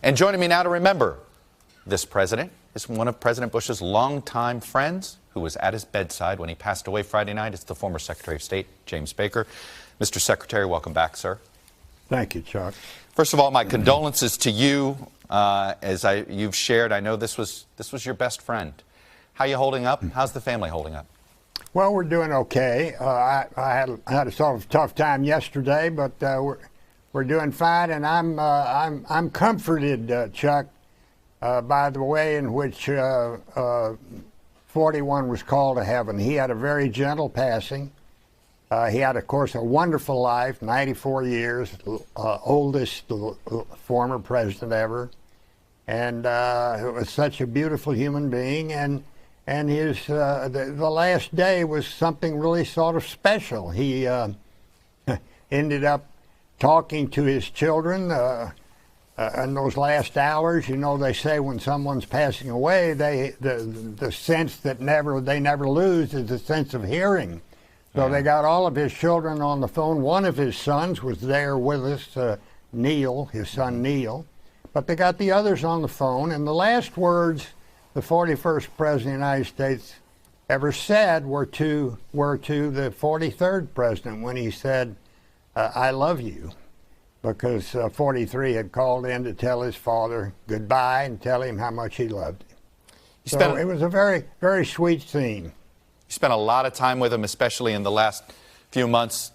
And joining me now to remember this president is one of President Bush's longtime friends who was at his bedside when he passed away Friday night. It's the former Secretary of State, James Baker. Mr. Secretary, welcome back, sir. Thank you, Chuck. First of all, my condolences to you. You've shared, I know this was your best friend. How are you holding up? How's the family holding up? Well, we're doing okay. I had a sort of tough time yesterday, but we're doing fine, and I'm comforted, Chuck, by the way in which 41 was called to heaven. He had a very gentle passing. He had, of course, a wonderful life, 94 years, oldest former president ever, and was such a beautiful human being. And his the last day was something really sort of special. He ended up talking to his children in those last hours. You know, they say when someone's passing away, the sense that they never lose is the sense of hearing. So they got all of his children on the phone. One of his sons was there with us, Neil, his son Neil. But they got the others on the phone. And the last words the 41st President of the United States ever said were to the 43rd President when he said, I love you. Because 43 had called in to tell his father goodbye and tell him how much he loved him. So it was a very, very sweet scene. You spent a lot of time with him, especially in the last few months.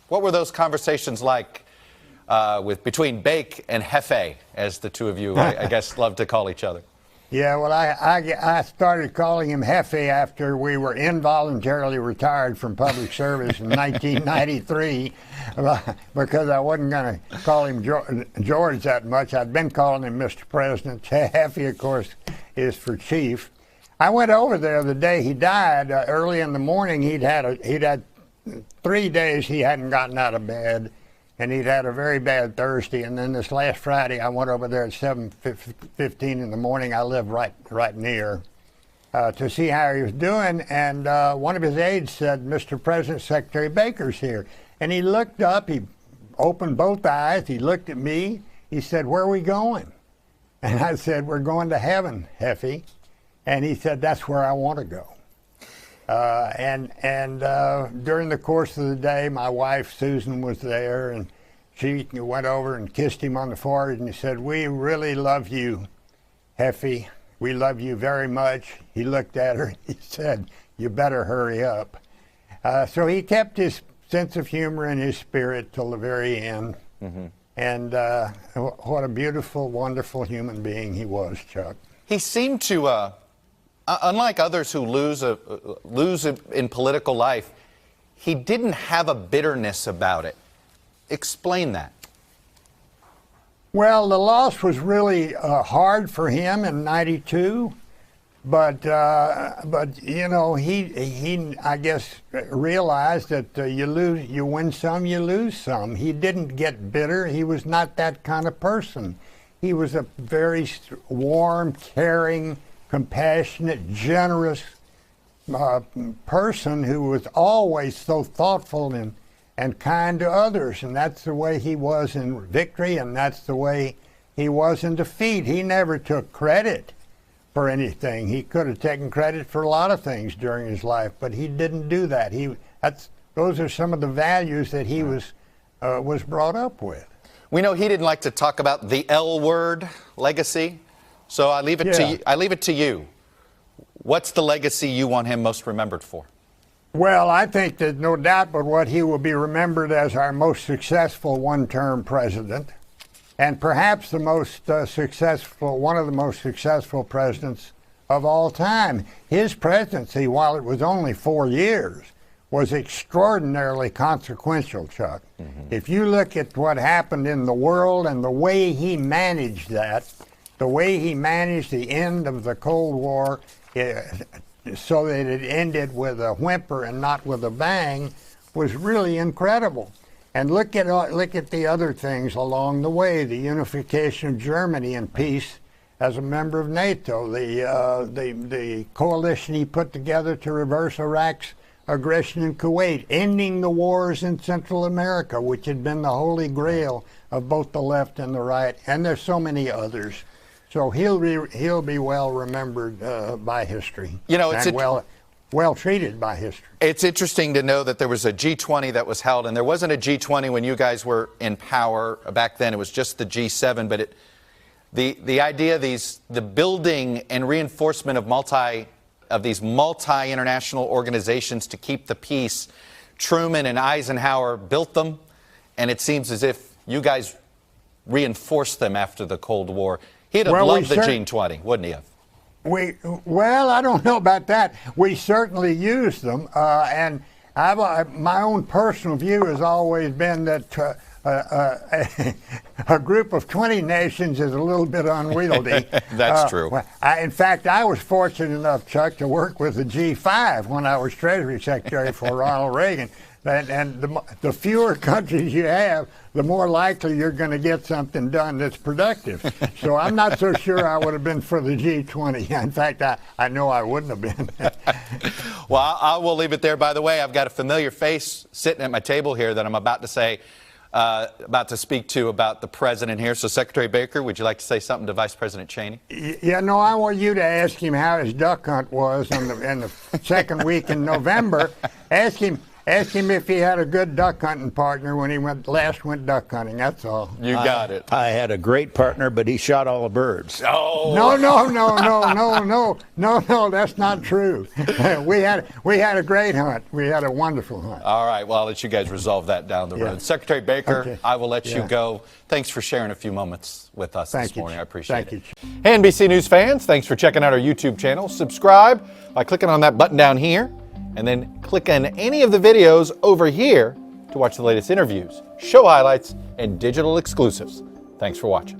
What were those conversations like between Bake and Hefe, as the two of you, I guess, love to call each other? Yeah, well, I started calling him Hefe after we were involuntarily retired from public service in 1993 because I wasn't going to call him George that much. I'd been calling him Mr. President. Hefe, of course, is for Chief. I went over there the day he died. Early in the morning, he'd had 3 days he hadn't gotten out of bed, and he'd had a very bad Thursday. And then this last Friday, I went over there at 7:15 in the morning. I live right near to see how he was doing. And one of his aides said, "Mr. President, Secretary Baker's here." And he looked up. He opened both eyes. He looked at me. He said, "Where are we going?" And I said, "We're going to heaven, Hefe." And he said, "That's where I want to go." During the course of the day, my wife, Susan, was there, and she went over and kissed him on the forehead, and he said, "We really love you, Hefe. We love you very much." He looked at her, and he said, "You better hurry up." So he kept his sense of humor and his spirit till the very end. Mm-hmm. And what a beautiful, wonderful human being he was, Chuck. He seemed to... unlike others who lose in political life, he didn't have a bitterness about it. Explain that. Well, the loss was really hard for him in '92, but you know, he I guess realized that you win some, you lose some. He didn't get bitter. He was not that kind of person. He was a very warm, caring, compassionate, generous person who was always so thoughtful and kind to others. And that's the way he was in victory, and that's the way he was in defeat. He never took credit for anything. He could have taken credit for a lot of things during his life, but he didn't do that. Those are some of the values that he was brought up with. We know he didn't like to talk about the L word, legacy. So I leave it to you. What's the legacy you want him most remembered for? Well, I think there's no doubt but what he will be remembered as our most successful one-term president, and perhaps the most one of the most successful presidents of all time. His presidency, while it was only 4 years, was extraordinarily consequential, Chuck. Mm-hmm. If you look at what happened in the world and the way he managed that, the way he managed the end of the Cold War so that it ended with a whimper and not with a bang was really incredible. And look at the other things along the way: the unification of Germany and peace as a member of NATO, the coalition he put together to reverse Iraq's aggression in Kuwait, ending the wars in Central America, which had been the holy grail of both the left and the right, and there's so many others. So he'll be well remembered by history. You know, it's and well treated by history. It's interesting to know that there was a G20 that was held, and there wasn't a G20 when you guys were in power. Back then, it was just the G7. But the idea, the building and reinforcement of these multi-international organizations to keep the peace. Truman and Eisenhower built them, and it seems as if you guys reinforced them after the Cold War. He'd have loved the G20, wouldn't he have? Well, I don't know about that. We certainly used them, and my own personal view has always been that a group of 20 nations is a little bit unwieldy. That's true. In fact, I was fortunate enough, Chuck, to work with the G5 when I was Treasury Secretary for Ronald Reagan. And the fewer countries you have, the more likely you're going to get something done that's productive. So I'm not so sure I would have been for the G20. In fact, I know I wouldn't have been. Well, I will leave it there. By the way, I've got a familiar face sitting at my table here that I'm about to speak to about the president here. So, Secretary Baker, would you like to say something to Vice President Cheney? Yeah, no, I want you to ask him how his duck hunt was in the second week in November. Ask him if he had a good duck hunting partner when he last went duck hunting. That's all. You got it. I had a great partner, but he shot all the birds. Oh. No, that's not true. We had a great hunt. We had a wonderful hunt. All right, well, I'll let you guys resolve that down the road. Secretary Baker, Okay. I will let you go. Thanks for sharing a few moments with us this morning. I appreciate it. Thank you. Hey, NBC News fans, thanks for checking out our YouTube channel. Subscribe by clicking on that button down here, and then click on any of the videos over here to watch the latest interviews, show highlights, and digital exclusives. Thanks for watching.